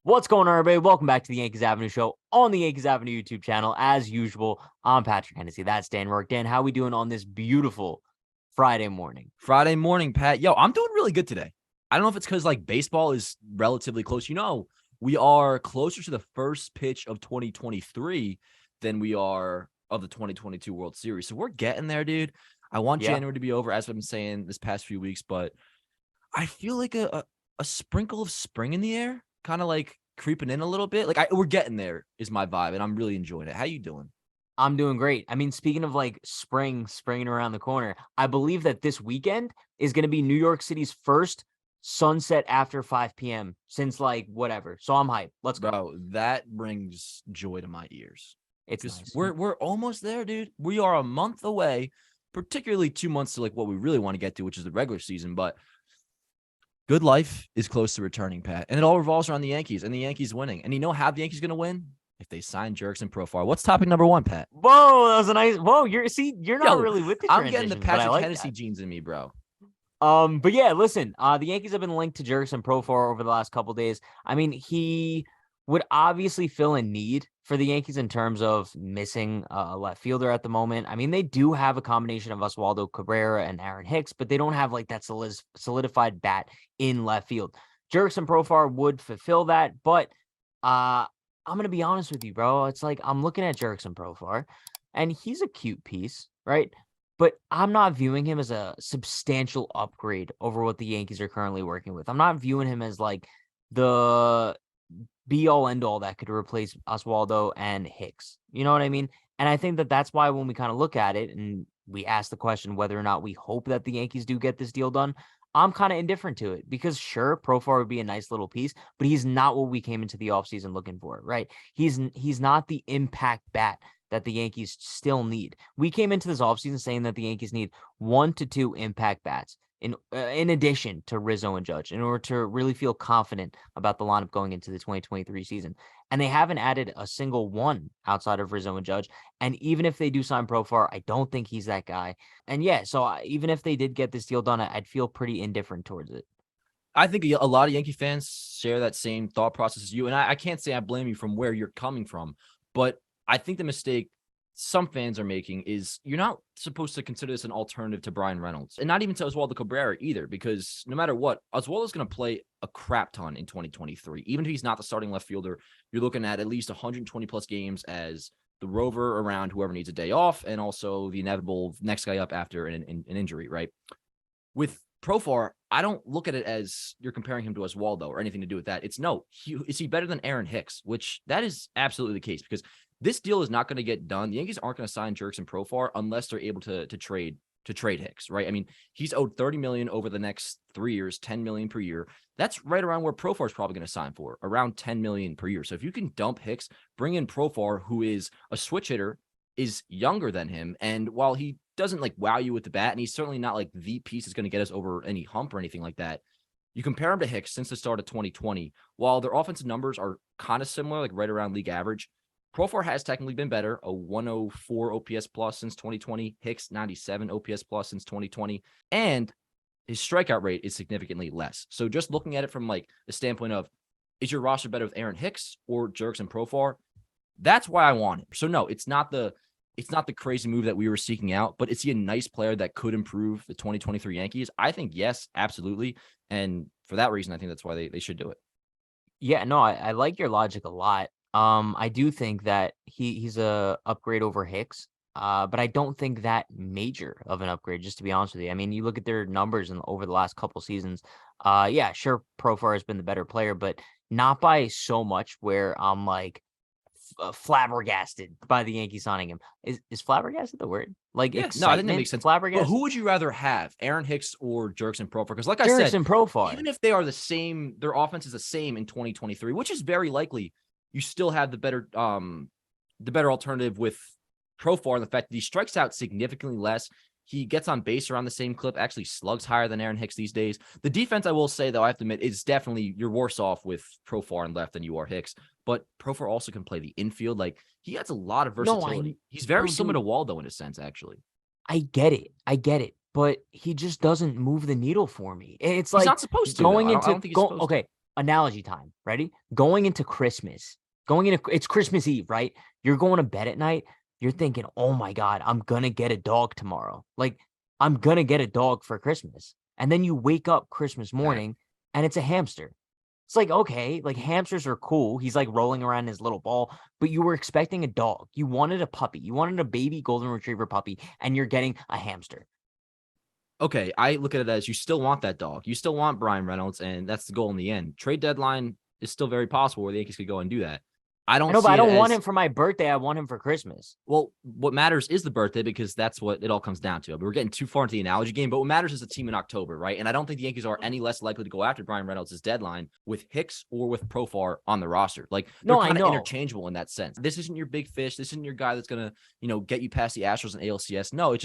What's going on, everybody? Welcome back to the Yankees Avenue Show on the Yankees Avenue YouTube channel. As usual, I'm Patrick Hennessy. That's Dan Rourke. Dan, how we doing on this beautiful Friday morning? Friday morning, Pat. Yo, I'm doing really good today. I don't know if it's because baseball is relatively close. We are closer to the first pitch of 2023 than we are of the 2022 World Series. So we're getting there, dude. I want January to be over, as I've been saying this past few weeks, but I feel like a sprinkle of spring in the air, kind of like creeping in a little bit. We're getting there is my vibe, and I'm really enjoying it. How you doing? I'm doing great. I mean, speaking of springing around the corner, I believe that this weekend is going to be New York City's first sunset after 5 p.m. since whatever. So I'm hyped. Let's go. Bro, that brings joy to my ears. It's nice. We're almost there, dude. We are a month away, particularly 2 months to what we really want to get to, which is the regular season. But good life is close to returning, Pat. And it all revolves around the Yankees and the Yankees winning. And you know how the Yankees going to win? If they sign Jurickson Profar. What's topic number one, Pat? Whoa, that was a nice. Whoa, you're not really with the transition. I'm getting the Patrick Hennessy genes in me, bro. But yeah, listen, the Yankees have been linked to Jurickson Profar over the last couple of days. I mean, he would obviously fill a need for the Yankees in terms of missing a left fielder at the moment. I mean, they do have a combination of Oswaldo Cabrera and Aaron Hicks, but they don't have that solidified bat in left field. Jurickson Profar would fulfill that, but I'm going to be honest with you, bro. It's I'm looking at Jurickson Profar, and he's a cute piece, right? But I'm not viewing him as a substantial upgrade over what the Yankees are currently working with. I'm not viewing him as the be-all, end-all that could replace Oswaldo and Hicks. You know what I mean? And I think that that's why when we kind of look at it and we ask the question whether or not we hope that the Yankees do get this deal done, I'm kind of indifferent to it because sure, Profar would be a nice little piece, but he's not what we came into the offseason looking for, right? He's not the impact bat that the Yankees still need. We came into this offseason saying that the Yankees need 1 to 2 impact bats in addition to Rizzo and Judge in order to really feel confident about the lineup going into the 2023 season. And they haven't added a single one outside of Rizzo and Judge. And even if they do sign Profar, I don't think he's that guy. And yeah, so even if they did get this deal done, I'd feel pretty indifferent towards it. I think a lot of Yankee fans share that same thought process as you. And I can't say I blame you from where you're coming from, but I think the mistake some fans are making is you're not supposed to consider this an alternative to Brian Reynolds and not even to Oswaldo Cabrera either, because no matter what, Oswaldo's going to play a crap ton in 2023. Even if he's not the starting left fielder, you're looking at least 120 plus games as the rover around whoever needs a day off and also the inevitable next guy up after an injury, right? With Profar, I don't look at it as you're comparing him to Oswaldo or anything to do with that. It's is he better than Aaron Hicks, which that is absolutely the case because this deal is not going to get done. The Yankees aren't going to sign Jurickson Profar unless they're able to trade Hicks, right? I mean, he's owed $30 million over the next 3 years, $10 million per year. That's right around where Profar is probably going to sign for, around $10 million per year. So if you can dump Hicks, bring in Profar, who is a switch hitter, is younger than him, and while he doesn't wow you with the bat, and he's certainly not the piece that's going to get us over any hump or anything like that. You compare him to Hicks since the start of 2020, while their offensive numbers are kind of similar, right around league average. Profar has technically been better, a 104 OPS plus since 2020, Hicks 97 OPS plus since 2020, and his strikeout rate is significantly less. So just looking at it from the standpoint of, is your roster better with Aaron Hicks or Jurickson Profar? That's why I want him. So no, it's not the crazy move that we were seeking out, but is he a nice player that could improve the 2023 Yankees? I think yes, absolutely. And for that reason, I think that's why they should do it. Yeah, no, I like your logic a lot. I do think that he's a upgrade over Hicks, but I don't think that major of an upgrade, just to be honest with you. I mean, you look at their numbers over the last couple seasons. Yeah, sure, Profar has been the better player, but not by so much where I'm flabbergasted by the Yankees signing him. Is flabbergasted the word? No, I think that makes sense. Flabbergasted. But who would you rather have, Aaron Hicks or Jurickson Profar? Because I said, Profar. Even if they are the same, their offense is the same in 2023, which is very likely. You still have the better alternative with Profar, and the fact that he strikes out significantly less. He gets on base around the same clip, actually slugs higher than Aaron Hicks these days. The defense, I will say, though, I have to admit, is definitely, you're worse off with Profar and left than you are Hicks. But Profar also can play the infield. He has a lot of versatility. He's very similar to Waldo in a sense, actually. I get it. But he just doesn't move the needle for me. It's he's not supposed to. Going I into don't think he's supposed okay. to. analogy time. Ready? Going into it's Christmas Eve, right? You're going to bed at night. You're thinking, oh my God, I'm going to get a dog tomorrow. Like, I'm going to get a dog for Christmas. And then you wake up Christmas morning and it's a hamster. It's like, okay, like hamsters are cool. He's like rolling around in his little ball, but you were expecting a dog. You wanted a puppy. You wanted a baby golden retriever puppy, and you're getting a hamster. Okay, I look at it as you still want that dog. You still want Brian Reynolds, and that's the goal in the end. Trade deadline is still very possible where the Yankees could go and do that. I I know, but see I it don't want as him for my birthday. I want him for Christmas. well, what matters is the birthday because that's what it all comes down to. But we're getting too far into the analogy game. But what matters is the team in October, right? And I don't think the Yankees are any less likely to go after Brian Reynolds' deadline with Hicks or with Profar on the roster. Like they're No, I kind of know. interchangeable in that sense. This isn't your big fish. This isn't your guy that's gonna, get you past the Astros and ALCS. No,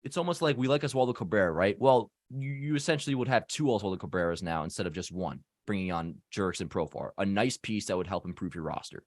it's almost like we like Oswaldo Cabrera, right? Well, you essentially would have two Oswaldo Cabreras now instead of just one, bringing on Jurickson Profar, a nice piece that would help improve your roster.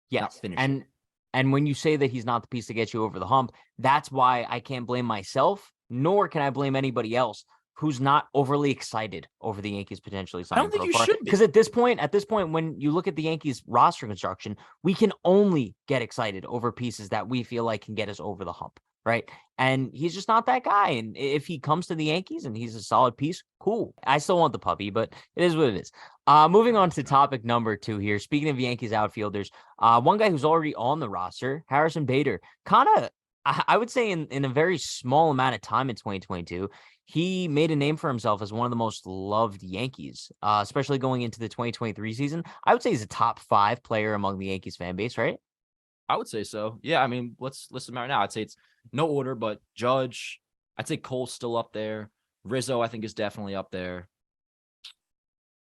Yes. And when you say that he's not the piece to get you over the hump, that's why I can't blame myself, nor can I blame anybody else who's not overly excited over the Yankees potentially I signing don't think you Profar. should be. Because at this point, when you look at the Yankees roster construction, we can only get excited over pieces that we feel like can get us over the hump, right? And he's just not that guy. And if he comes to the Yankees and he's a solid piece, cool. I still want the puppy, but it is what it is. Moving on to topic number 2 here. Speaking of Yankees outfielders, one guy who's already on the roster, Harrison Bader, kind of, I would say in a very small amount of time in 2022, he made a name for himself as one of the most loved Yankees, especially going into the 2023 season. I would say he's a top 5 player among the Yankees fan base, right? I would say so. Yeah, I mean, let's list them out right now. I'd say it's no order, but Judge. I'd say Cole's still up there. Rizzo, I think, is definitely up there.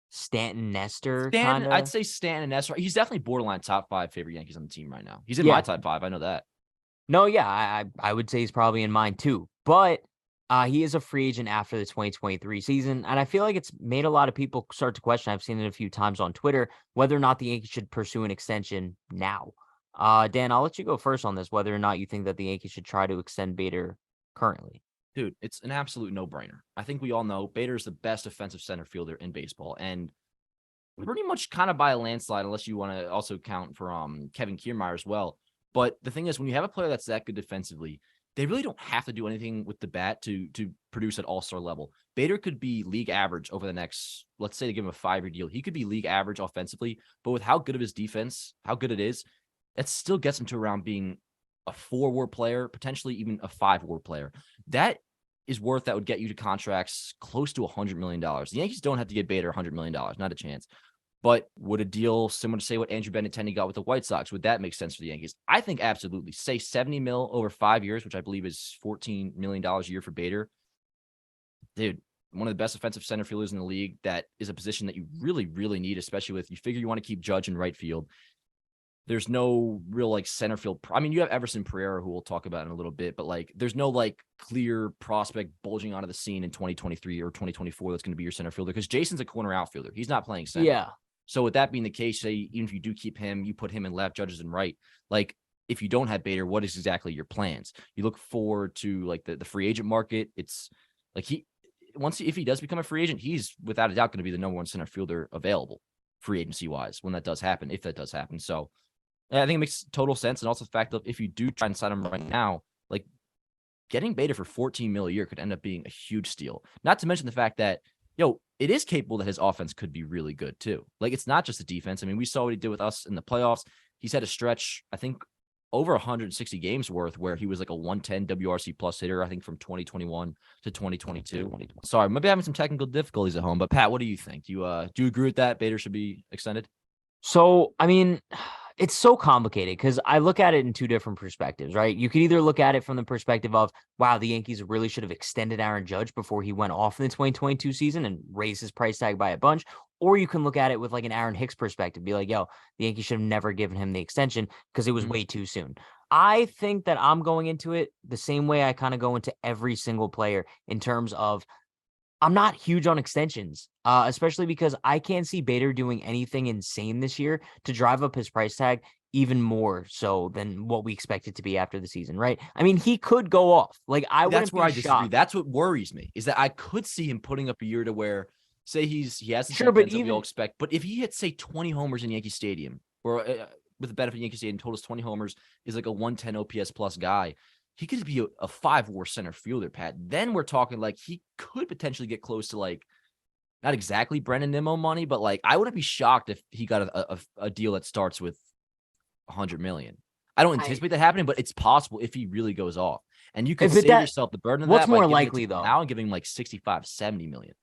Stanton, Nestor, Stanton, kind of. I'd say Stanton and Nestor. He's definitely borderline top 5 favorite Yankees on the team right now. He's in my top 5. I know that. No, yeah, I would say he's probably in mine too. But he is a free agent after the 2023 season, and I feel like it's made a lot of people start to question. I've seen it a few times on Twitter whether or not the Yankees should pursue an extension now. Dan, I'll let you go first on this, whether or not you think that the Yankees should try to extend Bader currently. Dude, it's an absolute no-brainer. I think we all know Bader is the best offensive center fielder in baseball, and pretty much kind of by a landslide, unless you want to also count for Kevin Kiermaier as well. But the thing is, when you have a player that's that good defensively, they really don't have to do anything with the bat to produce at all-star level. Bader could be league average over the next, let's say, to give him a 5-year deal. He could be league average offensively, but with how good of his defense, how good it is, that still gets him to around being a 4-WAR player, potentially even a 5-WAR player. That is worth that would get you to contracts close to $100 million. The Yankees don't have to get Bader $100 million, not a chance. But would a deal similar to say what Andrew Benintendi got with the White Sox, would that make sense for the Yankees? I think absolutely. Say $70 million over 5 years, which I believe is $14 million a year for Bader. Dude, one of the best offensive center fielders in the league. That is a position that you really, really need, especially with, you figure you want to keep Judge in right field. There's no real center field. I mean, you have Everson Pereira, who we'll talk about in a little bit, but there's no clear prospect bulging onto the scene in 2023 or 2024 that's going to be your center fielder, because Jason's a corner outfielder. He's not playing center. Yeah. So with that being the case, say even if you do keep him, you put him in left, Judges in right. If you don't have Bader, what is exactly your plans? You look forward to the free agent market. It's if he does become a free agent, he's without a doubt going to be the number 1 center fielder available free agency wise when that does happen, if that does happen. So I think it makes total sense. And also the fact that if you do try and sign him right now, getting Bader for $14 million a year could end up being a huge steal. Not to mention the fact that, it is capable that his offense could be really good too. It's not just the defense. I mean, we saw what he did with us in the playoffs. He's had a stretch, I think, over 160 games worth where he was a 110 WRC plus hitter, I think from 2021 to 2022. Sorry, maybe having some technical difficulties at home, but Pat, what do you think? Do you agree with that? Bader should be extended? So, I mean, it's so complicated because I look at it in 2 different perspectives, right? You could either look at it from the perspective of, wow, the Yankees really should have extended Aaron Judge before he went off in the 2022 season and raised his price tag by a bunch. Or you can look at it with an Aaron Hicks perspective, be like, yo, the Yankees should have never given him the extension because it was way too soon. I think that I'm going into it the same way I kind of go into every single player in terms of, I'm not huge on extensions, especially because I can't see Bader doing anything insane this year to drive up his price tag even more so than what we expect it to be after the season, right? I mean, he could go off. I wouldn't That's where I be disagree. shocked. That's what worries me, is that I could see him putting up a year to where, say he has the Sure, but defense that we all even expect. But if he hits, say, 20 homers in Yankee Stadium, or with the benefit of Yankee Stadium, totals 20 homers, is like a 110 OPS plus guy, he could be a 5-WAR center fielder, Pat. Then we're talking like he could potentially get close to like, not exactly Brendan Nimmo money, but like I wouldn't be shocked if he got a deal that starts with 100 million. I don't I anticipate that happening, but it's possible if he really goes off. And you could if it save that yourself the burden of what's that by more giving it to likely him though? now and giving him like 65, 70 million.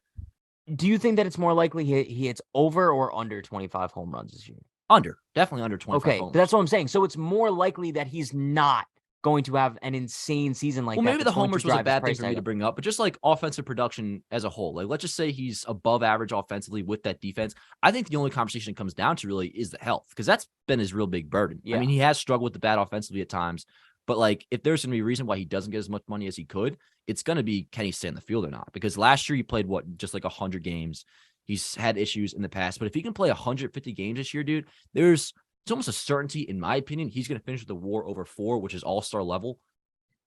Do you think that it's more likely he hits over or under 25 home runs this year? Under, definitely under 25 Okay, but homers. that's what I'm saying. So it's more likely that he's not going to have an insane season like Well, that maybe the that's going to homers was a drive his bad thing price for me tag to up. bring up, but just like offensive production as a whole, like let's just say he's above average offensively with that defense. I think the only conversation it comes down to really is the health, because that's been his real big burden. I Yeah. mean, he has struggled with the bat offensively at times, but like if there's going to be a reason why he doesn't get as much money as he could, it's going to be can he stay in the field or not? Because last year he played just like 100 games. He's had issues in the past, but if he can play 150 games this year, dude, it's almost a certainty, in my opinion, he's going to finish with a WAR over 4, which is all-star level.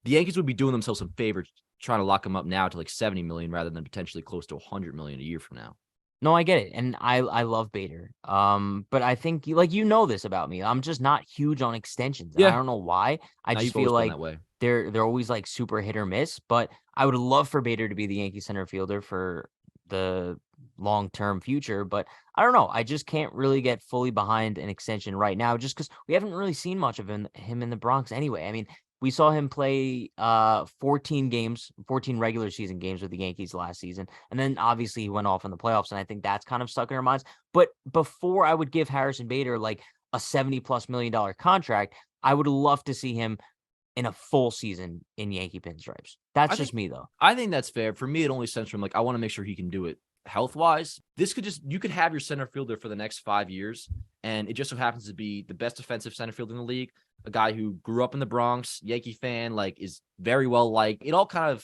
The Yankees would be doing themselves some favor trying to lock him up now to like 70 million rather than potentially close to 100 million a year from now. No, I get it. And I love Bader. But I think like this about me. I'm just not huge on extensions. And I Yeah. don't know why. I Now just you've always feel been like that way. they're always like super hit or miss. But I would love for Bader to be the Yankee center fielder for the long-term future. But I don't know. I just can't really get fully behind an extension right now just because we haven't really seen much of him in the Bronx anyway. I mean, we saw him play 14 regular season games with the Yankees last season. And then obviously he went off in the playoffs. And I think that's kind of stuck in our minds. But before I would give Harrison Bader like a $70+ million contract, I would love to see him in a full season in Yankee pinstripes. That's just me though. I think that's fair. For me, it only stems from like, I want to make sure he can do it health wise. You could have your center fielder for the next 5 years. And it just so happens to be the best defensive center fielder in the league. A guy who grew up in the Bronx, Yankee fan, like is very well liked. It all kind of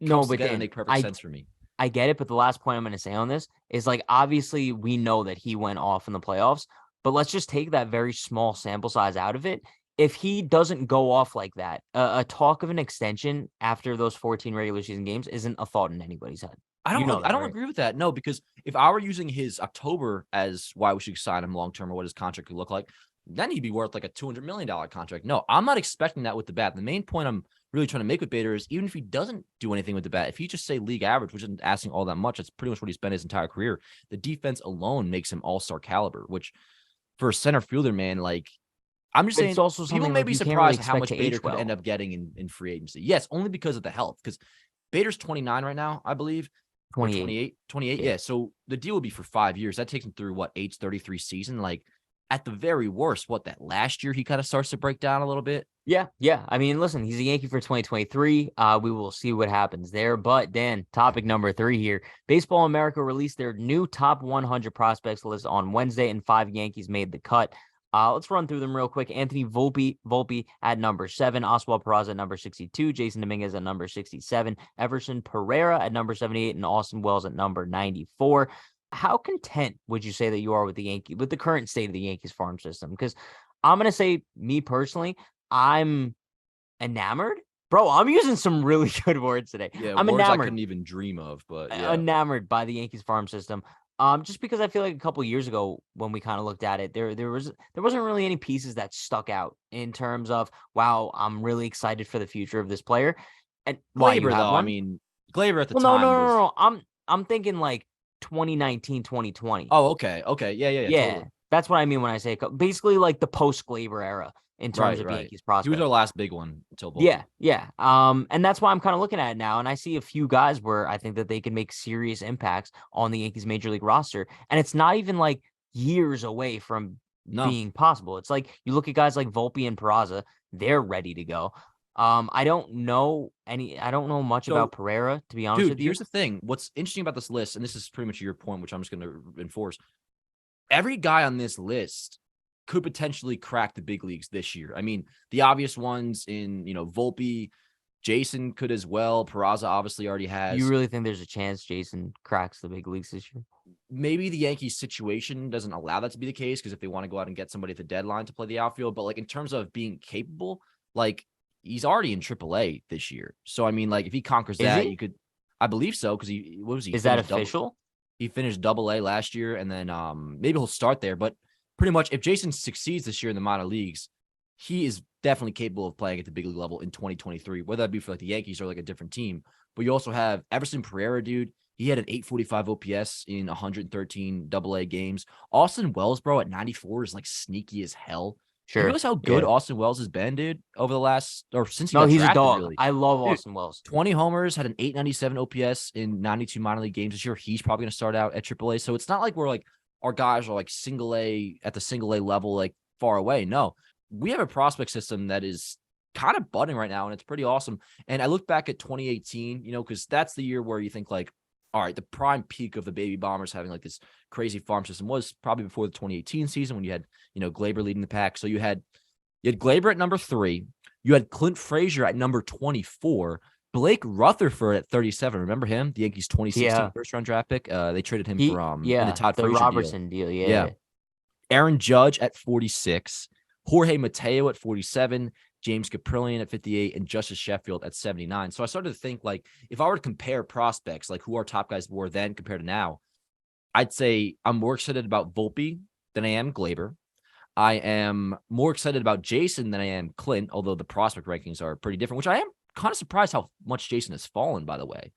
comes together and make perfect sense for me. I get it, but the last point I'm going to say on this is like obviously we know that he went off in the playoffs, but let's just take that very small sample size out of it. If he doesn't go off like that, a talk of an extension after those 14 regular season games isn't a thought in anybody's head. I don't Right? agree with that. No, because if I were using his October as why we should sign him long term or what his contract could look like, then he'd be worth like a $200 million contract. No, I'm not expecting that with the bat. The main point I'm really trying to make with Bader is even if he doesn't do anything with the bat, if he just say league average, which isn't asking all that much, that's pretty much what he's been his entire career. The defense alone makes him all-star caliber, which for a center fielder, man, like I'm just saying, it's also people may be surprised how much Bader could end up getting in free agency. Yes, only because of the health, because Bader's 29 right now, I believe. 28. Yeah. So the deal would be for 5 years. That takes him through what, age 33 season. Like at the very worst, that last year he kind of starts to break down a little bit. Yeah. I mean, listen, he's a Yankee for 2023. We will see what happens there. But Dan, topic number 3 here. Baseball America released their new top 100 prospects list on Wednesday, and 5 Yankees made the cut. Let's run through them real quick. Anthony Volpe at number 7, Oswald Peraza at number 62, Jason Dominguez at number 67, Everson Pereira at number 78, and Austin Wells at number 94. How content would you say that you are with the current state of the Yankees farm system? Because I'm going to say, me personally, I'm enamored. Bro, I'm using some really good words today. Yeah, I'm words enamored. I couldn't even dream of, but yeah. Enamored by the Yankees farm system. Just because I feel like a couple of years ago when we kind of looked at it, there wasn't really any pieces that stuck out in terms of, wow, I'm really excited for the future of this player. And Gleyber, though, I mean, Gleyber at the time. No. I'm thinking like 2019, 2020. Oh, okay. Yeah. Totally. That's what I mean when I say basically like the post Gleyber era in terms of Yankees prospects. He was our last big one until Volpe. Yeah. And that's why I'm kind of looking at it now, and I see a few guys where I think that they can make serious impacts on the Yankees major league roster, and it's not even like years away from being possible. It's like you look at guys like Volpe and Peraza, they're ready to go. I don't know much about Pereira, to be honest with you. Here's the thing. What's interesting about this list, and this is pretty much your point, which I'm just going to enforce. Every guy on this list could potentially crack the big leagues this year. I mean, the obvious ones in, Volpe, Jason could as well. Peraza obviously already has. You really think there's a chance Jason cracks the big leagues this year? Maybe the Yankees situation doesn't allow that to be the case, because if they want to go out and get somebody at the deadline to play the outfield, but like in terms of being capable, like he's already in AAA this year. So, I mean, like if he conquers that, you could, I believe so. Cause what was he? Is that official? He finished Double-A last year, and then maybe he'll start there. But pretty much, if Jason succeeds this year in the minor leagues, he is definitely capable of playing at the big league level in 2023, whether that be for like the Yankees or like a different team. But you also have Everson Pereira, dude. He had an 845 OPS in 113 Double-A games. Austin Wells, bro, at 94 is like sneaky as hell. You Sure. realize how good Yeah. Austin Wells has been, dude, over the last or since he No, got he's a drafted, dog. really. I love Dude, Austin Wells. 20 homers, had an 897 OPS in 92 minor league games this year. He's probably going to start out at AAA. So it's not like we're like our guys are like single A at the single A level, like far away. No, we have a prospect system that is kind of budding right now, and it's pretty awesome. And I look back at 2018, because that's the year where you think like, all right, the prime peak of the baby bombers having like this crazy farm system was probably before the 2018 season when you had, Gleyber leading the pack. So you had Gleyber at number 3. You had Clint Frazier at number 24. Blake Rutherford at 37. Remember him? The Yankees 2016 first-round draft pick. They traded him for in the Todd Frazier Robertson deal. Yeah. Aaron Judge at 46. Jorge Mateo at 47. James Caprillion at 58, and Justice Sheffield at 79. So I started to think, like, if I were to compare prospects, like who our top guys were then compared to now, I'd say I'm more excited about Volpe than I am Gleyber. I am more excited about Jason than I am Clint, although the prospect rankings are pretty different, which I am kind of surprised how much Jason has fallen, by the way.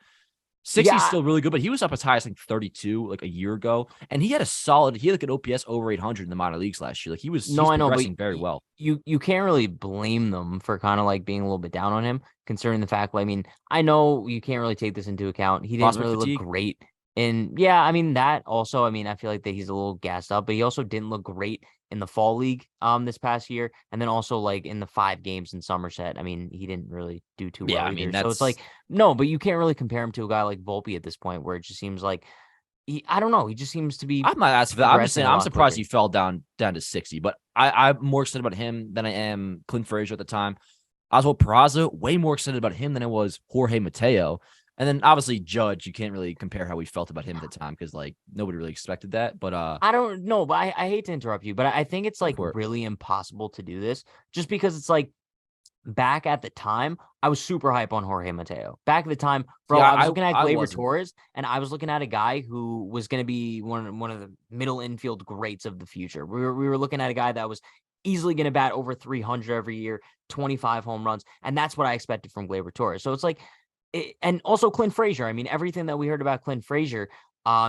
60 is still really good, but he was up as high as like 32 like a year ago, and he had like an OPS over 800 in the minor leagues last year. Like he's progressing very well. You can't really blame them for kind of like being a little bit down on him, considering the fact, I mean, I know you can't really take this into account. He didn't really look great. And yeah, I mean, that also, I mean, I feel like that he's a little gassed up, but he also didn't look great in the fall league this past year. And then also like in the 5 games in Somerset, I mean, he didn't really do too well either. So it's like, no, but you can't really compare him to a guy like Volpe at this point, where it just seems like I don't know. He just seems to be. I'm not asking for that. I'm just saying I'm surprised he fell down to 60, but I'm more excited about him than I am Clint Frazier at the time. Oswald Peraza, way more excited about him than I was Jorge Mateo. And then obviously Judge, you can't really compare how we felt about him at the time because like nobody really expected that. But I don't know, but I hate to interrupt you, but I think it's like really impossible to do this just because it's like back at the time, I was super hype on Jorge Mateo. Back at the time, bro, I was looking at Gleyber Torres, and I was looking at a guy who was going to be one of the middle infield greats of the future. We were looking at a guy that was easily going to bat over 300 every year, 25 home runs, and that's what I expected from Gleyber Torres. So it's like, and also Clint Frazier. I mean, everything that we heard about Clint Frazier,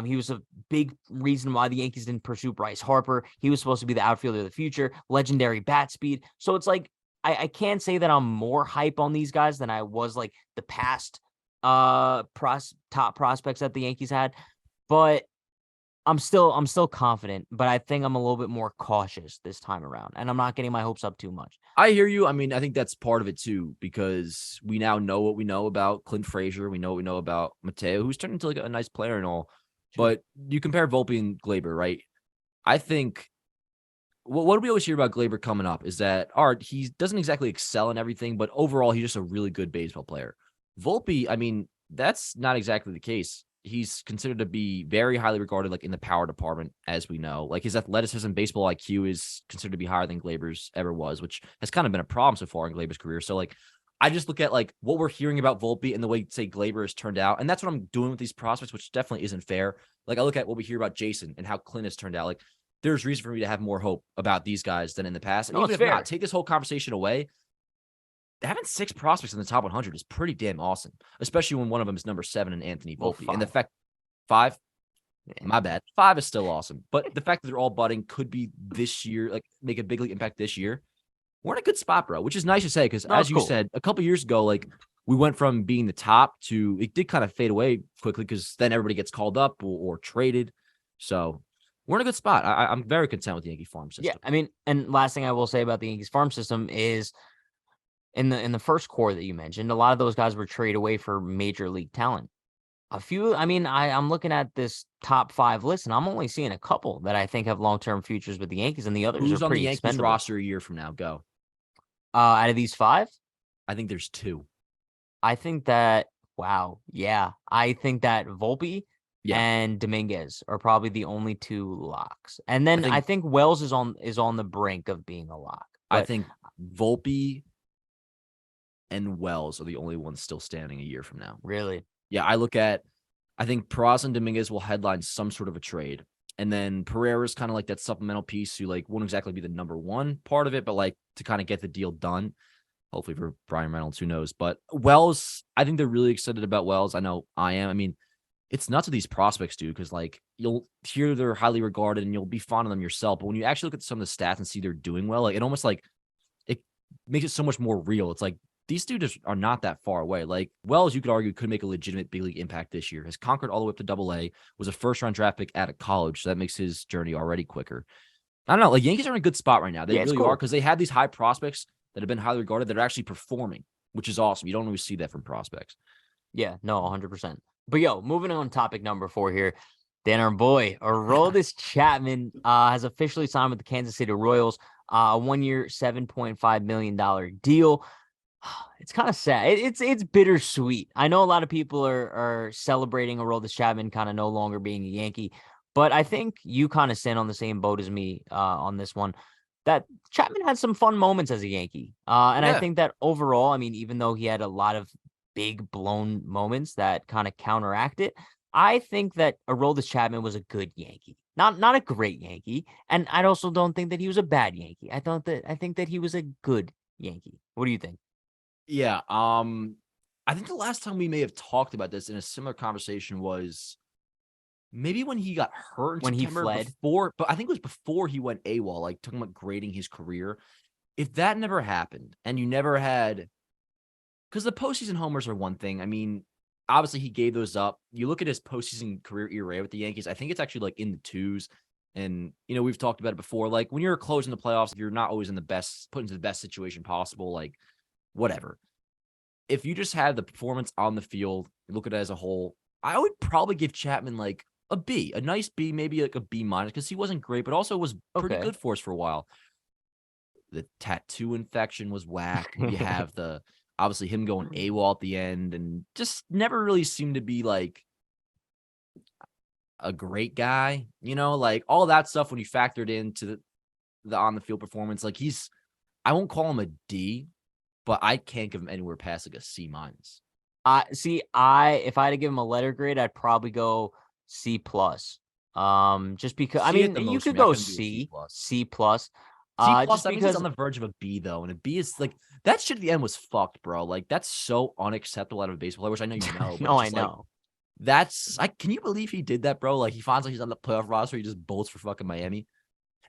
he was a big reason why the Yankees didn't pursue Bryce Harper. He was supposed to be the outfielder of the future, legendary bat speed. So it's like, I can't say that I'm more hype on these guys than I was like the past top prospects that the Yankees had, but I'm still confident, but I think I'm a little bit more cautious this time around, and I'm not getting my hopes up too much. I hear you. I mean, I think that's part of it too, because we now know what we know about Clint Frazier. We know what we know about Mateo, who's turned into like a nice player and all. But you compare Volpe and Gleyber, right? I think what do we always hear about Gleyber coming up is that he doesn't exactly excel in everything, but overall he's just a really good baseball player. Volpe, I mean, that's not exactly the case. He's considered to be very highly regarded, like in the power department, as we know. Like his athleticism, baseball IQ is considered to be higher than Gleyber's ever was, which has kind of been a problem so far in Gleyber's career. So like, I just look at like what we're hearing about Volpe and the way, say, Gleyber has turned out, and that's what I'm doing with these prospects, which definitely isn't fair. Like I look at what we hear about Jason and how Clint has turned out. Like there's reason for me to have more hope about these guys than in the past. And even if not, take this whole conversation away, having 6 prospects in the top 100 is pretty damn awesome, especially when one of them is number 7 in Anthony Volpe. And the fact 5, my bad, 5 is still awesome. But the fact that they're all budding could be this year, like make a big league impact this year. We're in a good spot, bro, which is nice to say because as you said, a couple years ago, like we went from being the top to it did kind of fade away quickly because then everybody gets called up or traded. So we're in a good spot. I'm very content with the Yankee farm system. Yeah, I mean, and last thing I will say about the Yankees farm system is in the first core that you mentioned, a lot of those guys were traded away for major league talent. A few, I mean, I'm looking at this top 5 list, and I'm only seeing a couple that I think have long-term futures with the Yankees, and the others Who's are pretty on the Yankees expendable. roster a year from now? Go. Out of these 5, I think there's 2. I think that I think that Volpe and Dominguez are probably the only 2 locks, and then I think Wells is on the brink of being a lock. I think Volpe and Wells are the only ones still standing a year from now. Really? Yeah, I look at I think Peraza and Dominguez will headline some sort of a trade. And then Pereira's kind of like that supplemental piece who like won't exactly be the number one part of it, but like to kind of get the deal done. Hopefully for Brian Reynolds, who knows? But Wells, I think they're really excited about Wells. I know I am. I mean, it's nuts with these prospects, dude, because like you'll hear they're highly regarded and you'll be fond of them yourself. But when you actually look at some of the stats and see they're doing well, like it almost like it makes it so much more real. It's like these dudes are not that far away. Like Wells, you could argue, could make a legitimate big league impact this year. Has conquered all the way up to Double-A, was a first-round draft pick out of college, so that makes his journey already quicker. I don't know. Like Yankees are in a good spot right now. They really are because they have these high prospects that have been highly regarded that are actually performing, which is awesome. You don't always see that from prospects. Yeah, no, 100%. But yo, moving on, topic number 4 here. Dan, our boy, Aroldis Chapman has officially signed with the Kansas City Royals, a 1-year, $7.5 million deal. It's kind of sad. It's bittersweet. I know a lot of people are celebrating Aroldis Chapman kind of no longer being a Yankee, but I think you kind of stand on the same boat as me on this one. That Chapman had some fun moments as a Yankee. And I think that overall, I mean, even though he had a lot of big blown moments that kind of counteract it, I think that Aroldis Chapman was a good Yankee. Not a great Yankee. And I also don't think that he was a bad Yankee. I think that he was a good Yankee. What do you think? Yeah. I think the last time we may have talked about this in a similar conversation was maybe when he got hurt When he September fled? but I think it was before he went AWOL, like talking about grading his career. If that never happened and you never had, because the postseason homers are one thing. I mean, obviously he gave those up. You look at his postseason career ERA with the Yankees, I think it's actually like in the 2s. And, you know, we've talked about it before. Like when you're closing the playoffs, you're not always put into the best situation possible. Like whatever. If you just had the performance on the field, look at it as a whole, I would probably give Chapman like a B, a nice B, maybe like a B minus, because he wasn't great, but also was pretty good for us for a while. The tattoo infection was whack. You have obviously him going AWOL at the end and just never really seemed to be like a great guy, you know, like all that stuff when you factored into the on the field performance. Like I won't call him a D, but I can't give him anywhere past like a C minus. If I had to give him a letter grade, I'd probably go C plus. Just because I mean you could go C plus. C plus, Just that means because it's on the verge of a B though, and a B is like that shit at the end was fucked, bro. Like that's so unacceptable out of a baseball player, which I know you know. But no, I know. Can you believe he did that, bro? Like he finds like he's on the playoff roster, he just bolts for fucking Miami.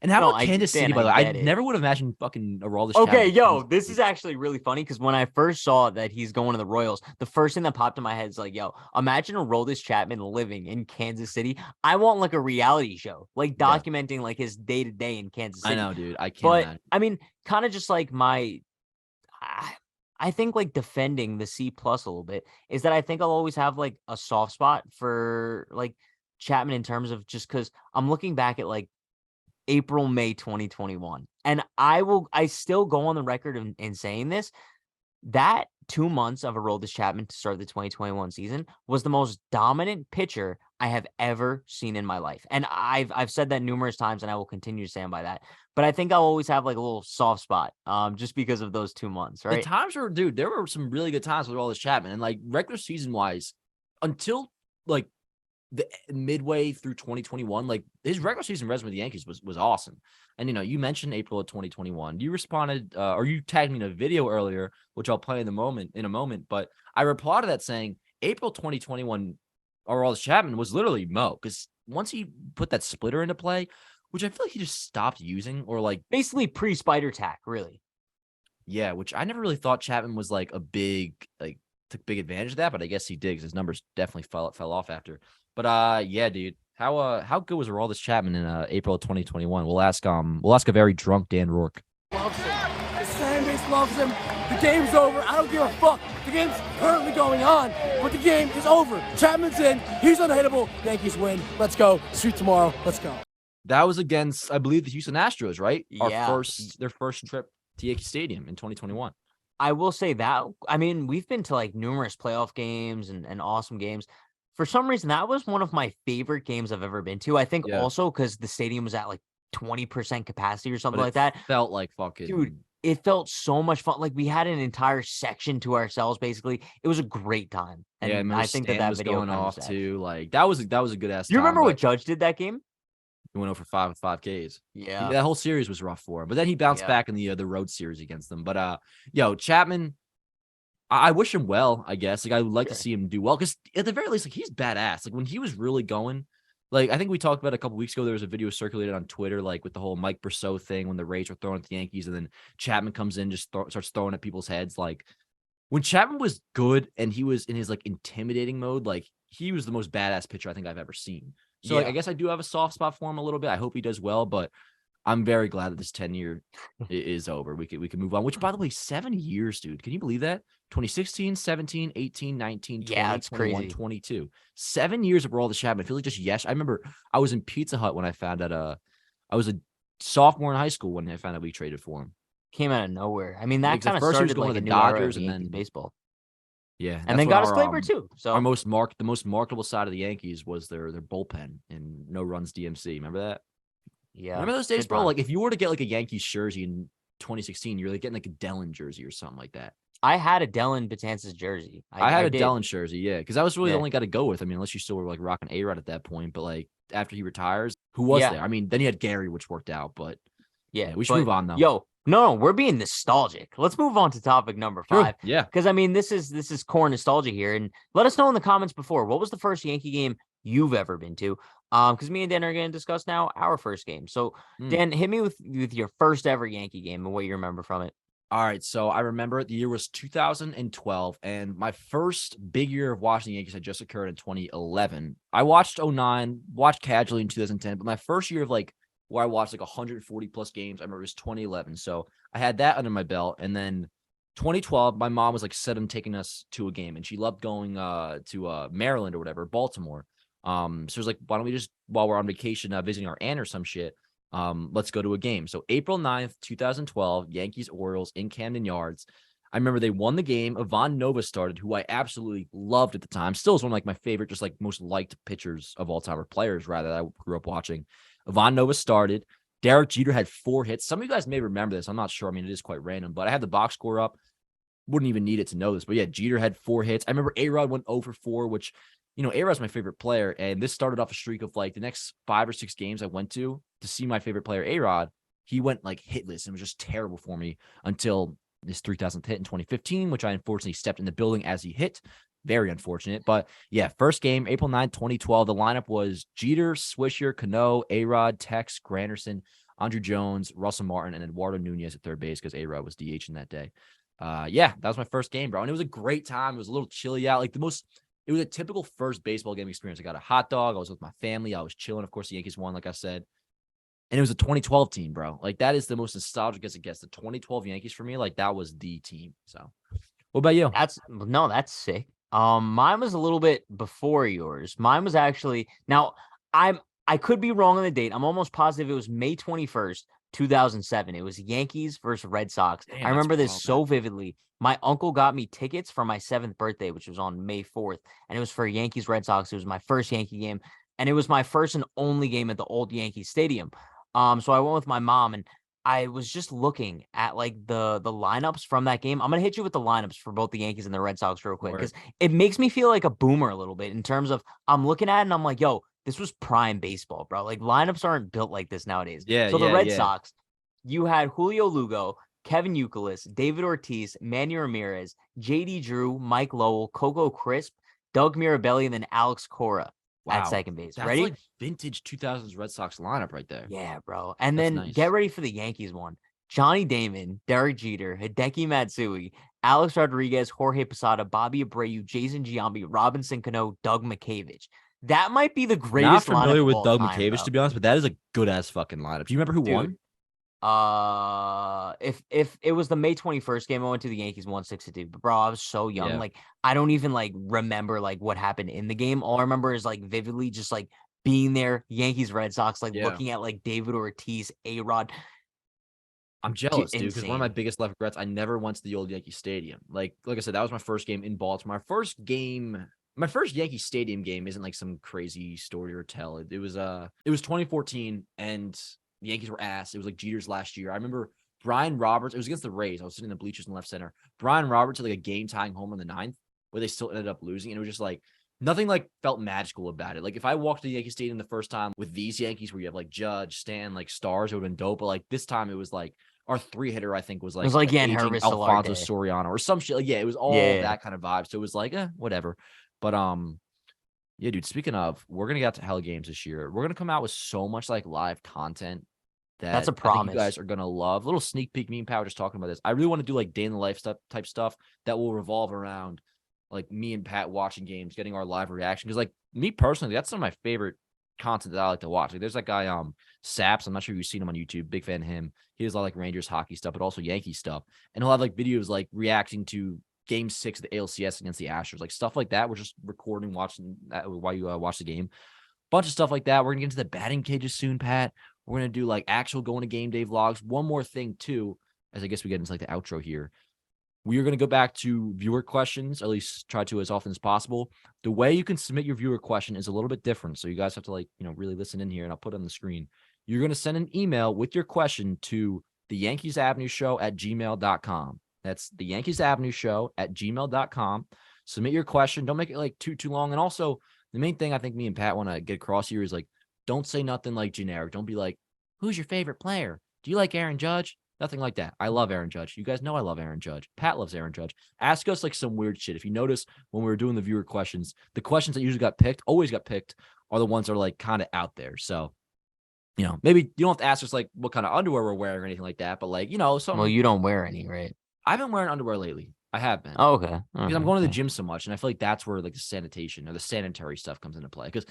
And how about Kansas City, by the way? I never would have imagined fucking Aroldis Chapman. Okay, yo, this is actually really funny because when I first saw that he's going to the Royals, the first thing that popped in my head is like, yo, imagine Aroldis Chapman living in Kansas City. I want like a reality show, like documenting like his day-to-day in Kansas City. I know, dude. I can't imagine. I mean, kind of just like I think like defending the C plus a little bit is that I think I'll always have like a soft spot for like Chapman in terms of just because I'm looking back at like April, May 2021. And I still go on the record in saying this, that 2 months of Aroldis Chapman to start the 2021 season was the most dominant pitcher I have ever seen in my life. And I've said that numerous times and I will continue to stand by that. But I think I'll always have like a little soft spot just because of those 2 months, right? The times were, dude, there were some really good times with Aroldis Chapman. And like regular season wise, until like the midway through 2021, like his regular season resume with the Yankees was awesome. And, you know, you mentioned April of 2021. You responded or you tagged me in a video earlier, which I'll play in a moment. But I replied to that saying April 2021, Aroldis Chapman was literally Mo. Because once he put that splitter into play, which I feel like he just stopped using or like basically pre-spider tack, really. Yeah, which I never really thought Chapman was like a big, like took big advantage of that, but I guess he did because his numbers definitely fell off after. But yeah, dude, how good was Aroldis Chapman in April of 2021? We'll ask a very drunk Dan Rourke. Loves him. The fan base loves him. The game's over. I don't give a fuck. The game's currently going on, but the game is over. Chapman's in. He's unhittable. Yankees win. Let's go. Sweet tomorrow. Let's go. That was against, I believe, the Houston Astros, right? Yeah. Their first trip to Yankee Stadium in 2021. I will say that. I mean, we've been to like numerous playoff games and awesome games. For some reason, that was one of my favorite games I've ever been to. I think also because the stadium was at like 20% capacity or something like that. Felt like fucking dude. it felt so much fun. Like we had an entire section to ourselves. Basically, it was a great time. And Yeah, I think Stan that was video going kind of off said. too. Like that was a good ass Do you time. remember what But Judge did that game? he went over 5 with 5 Ks. Yeah, That whole series was rough for him. But then he bounced yeah. back in the road series against them. But yo, Chapman, I wish him well, I guess. Like I would like to Sure. see him do well because at the very least, like he's badass. Like when he was really going, like I think we talked about a couple weeks ago. There was a video circulated on Twitter, like with the whole Mike Brousseau thing when the Rays were throwing at the Yankees, and then Chapman comes in, just starts throwing at people's heads. Like when Chapman was good and he was in his like intimidating mode, like he was the most badass pitcher I think I've ever seen. So like I Yeah. guess I do have a soft spot for him a little bit. I hope he does well, but I'm very glad that this tenure is over. We can move on, which by the way, 7 years, dude. Can you believe that? 2016, 17, 18, 19, Yeah, 20, it's 21, crazy. 22. 7 years of Aroldis Chapman. I feel like just yes. I remember I was in Pizza Hut when I found out I was a sophomore in high school when I found out we traded for him. Came out of nowhere. I mean, that Because at kind of first he was started going like to a the new era of Dodgers the and Yankees then baseball. yeah, And then got his flavor too. So our the most marketable side of the Yankees was their bullpen and no runs DMC. Remember that? yeah, Remember those days, good bro? times. Like if you were to get like a Yankees jersey in 2016, you're like getting like a Dellin jersey or something like that. I had a Dylan Betances jersey. I had a did. Dellin jersey, yeah, because that was really the Yeah. only guy to go with. I mean, unless you still were like rocking A-Rod at that point, but like after he retires, who was Yeah. there? I mean, then you had Gary, which worked out, but Yeah, we should but move on though. Yo, no, we're being nostalgic. Let's move on to topic number True. 5. Yeah. Because I mean, this is core nostalgia here. And let us know in the comments before, what was the first Yankee game you've ever been to? Because me and Dan are going to discuss now our first game. So Dan, hit me with your first ever Yankee game and what you remember from it. All right, so I remember the year was 2012, and my first big year of watching the Yankees had just occurred in 2011. I watched 09, watched casually in 2010, but my first year of like where I watched like 140 plus games, I remember it was 2011. So I had that under my belt, and then 2012, my mom was like said I'm taking us to a game, and she loved going to Maryland or whatever, Baltimore. So it was like, why don't we just while we're on vacation visiting our aunt or some shit. Let's go to a game. So April 9th, 2012, Yankees Orioles in Camden Yards. I remember they won the game. Ivan Nova started, who I absolutely loved at the time. Still is one of like my favorite, just like most liked pitchers of all time, or players rather, that I grew up watching. Ivan Nova started. Derek Jeter had 4 hits. Some of you guys may remember this. I'm not sure. I mean, it is quite random, but I had the box score up. Wouldn't even need it to know this. But yeah, Jeter had 4 hits. I remember A-Rod went 0 for 4, which, you know, A-Rod's my favorite player. And this started off a streak of like the next 5 or 6 games I went to see my favorite player, A-Rod. He went like hitless and was just terrible for me until his 3,000th hit in 2015, which I unfortunately stepped in the building as he hit. Very unfortunate. But yeah, first game, April 9th, 2012. The lineup was Jeter, Swisher, Cano, A-Rod, Tex, Granderson, Andrew Jones, Russell Martin, and Eduardo Nunez at third base because A-Rod was DH in that day. Yeah, that was my first game, bro. And it was a great time. It was a little chilly out. Like it was a typical first baseball game experience. I got a hot dog. I was with my family. I was chilling. Of course, the Yankees won, like I said. And it was a 2012 team, bro. Like that is the most nostalgic as it gets. The 2012 Yankees for me, like that was the team. So what about you? That's sick. Mine was a little bit before yours. Mine was actually I could be wrong on the date. I'm almost positive it was May 21st, 2007. It was Yankees versus Red Sox. Damn, I remember this wild, so vividly. My uncle got me tickets for my 7th birthday, which was on May 4th, and it was for Yankees Red Sox. It was my first Yankee game, and it was my first and only game at the old Yankee Stadium. So I went with my mom, and I was just looking at like the lineups from that game. I'm gonna hit you with the lineups for both the Yankees and the Red Sox real quick because it makes me feel like a boomer a little bit in terms of I'm looking at it and I'm like, yo, this was prime baseball, bro. Like lineups aren't built like this nowadays. Yeah. So the Red yeah. Sox, you had Julio Lugo, Kevin Youkilis, David Ortiz, Manny Ramirez, JD Drew, Mike Lowell, Coco Crisp, Doug Mirabelli, and then Alex Cora at second base. That's Ready? like vintage 2000s Red Sox lineup right there. Yeah, bro. And That's then nice. get ready for the Yankees one. Johnny Damon, Derek Jeter, Hideki Matsui, Alex Rodriguez, Jorge Posada, Bobby Abreu, Jason Giambi, Robinson Cano, Doug McCavich. That might be the greatest Not familiar lineup with of all Doug time, McCavish, bro. to be honest, but that is a good ass fucking lineup. Do you remember who won? If it was the May 21st game, I went to the Yankees 162. But bro, I was so young. Yeah. Like I don't even like remember like what happened in the game. All I remember is like vividly just like being there, Yankees, Red Sox, like looking at like David Ortiz, A-Rod. I'm jealous, dude, because one of my Insane. biggest life regrets, I never went to the old Yankee Stadium. Like I said, that was my first game in Baltimore. My first Yankee Stadium game isn't like some crazy story or tell. It was 2014 and the Yankees were ass. It was like Jeter's last year. I remember Brian Roberts, it was against the Rays. I was sitting in the bleachers in left center. Brian Roberts had like a game-tying homer in the ninth where they still ended up losing. And it was just like, nothing like felt magical about it. Like if I walked to the Yankee Stadium the first time with these Yankees where you have like Judge, Stan, like stars, it would have been dope. But like this time it was like our 3-hitter, I think was like, It was like aging Yankees Alfonso Solarte. Soriano or some shit. Like, yeah, it was all Yeah. that kind of vibe. So it was like, whatever. But yeah, dude, speaking of, we're going to get out to hell games this year. We're going to come out with so much like live content that That's a I think promise. you guys are going to love. Little sneak peek, me and Pat were just talking about this. I really want to do like day in the life type stuff that will revolve around like me and Pat watching games, getting our live reaction. Because like me personally, that's some of my favorite content that I like to watch. Like there's that guy, Saps. I'm not sure if you've seen him on YouTube. Big fan of him. He does a lot of like Rangers hockey stuff, but also Yankee stuff. And he'll have like videos like reacting to Game 6 of the ALCS against the Astros, like stuff like that. We're just recording, watching that while you watch the game. Bunch of stuff like that. We're gonna get into the batting cages soon, Pat. We're gonna do like actual going to game day vlogs. One more thing too, as I guess we get into like the outro here. We are going to go back to viewer questions, at least try to as often as possible. The way you can submit your viewer question is a little bit different. So you guys have to really listen in here, and I'll put it on the screen. You're going to send an email with your question to the Yankees Avenue Show at gmail.com. That's the Yankees Avenue Show at gmail.com. Submit your question. Don't make it like too long. And also the main thing I think me and Pat want to get across here is like, don't say nothing like generic. Don't be like, who's your favorite player? Do you like Aaron Judge? Nothing like that. I love Aaron Judge. You guys know I love Aaron Judge. Pat loves Aaron Judge. Ask us like some weird shit. If you notice when we were doing the viewer questions, the questions that usually always got picked, are the ones that are like kind of out there. So, maybe you don't have to ask us like what kind of underwear we're wearing or anything like that, but like, something. Well, you don't wear any, right? I've been wearing underwear lately. I have been. Oh, okay. Because I'm going to the gym so much, and I feel like that's where like the sanitation or the sanitary stuff comes into play. Because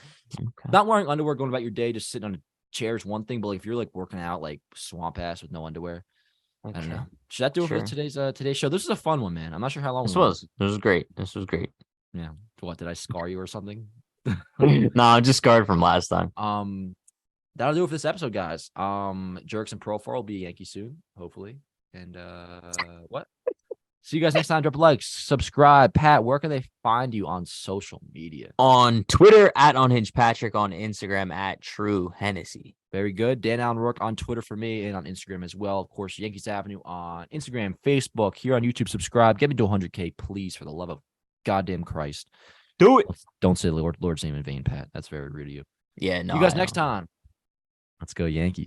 not wearing underwear, going about your day, just sitting on a chair is one thing, but like if you're like working out like swamp ass with no underwear, I don't know. Should that do it for today's show? This is a fun one, man. I'm not sure how long this was. This was great. Yeah. What, did I scar you or something? No, I'm just scarred from last time. That'll do it for this episode, guys. Jurickson Profar will be a Yankee soon, hopefully. And what? See you guys next time. Drop a like, subscribe. Pat, where can they find you on social media? On Twitter at Unhinged Patrick, on Instagram at True Hennessy. Very good. Dan Allen Rourke on Twitter for me and on Instagram as well. Of course, Yankees Avenue on Instagram, Facebook, here on YouTube. Subscribe. Get me to 100K, please, for the love of goddamn Christ. Do it. Don't say the Lord's name in vain, Pat. That's very rude of you. Yeah, no. See you guys next time. Let's go, Yankees.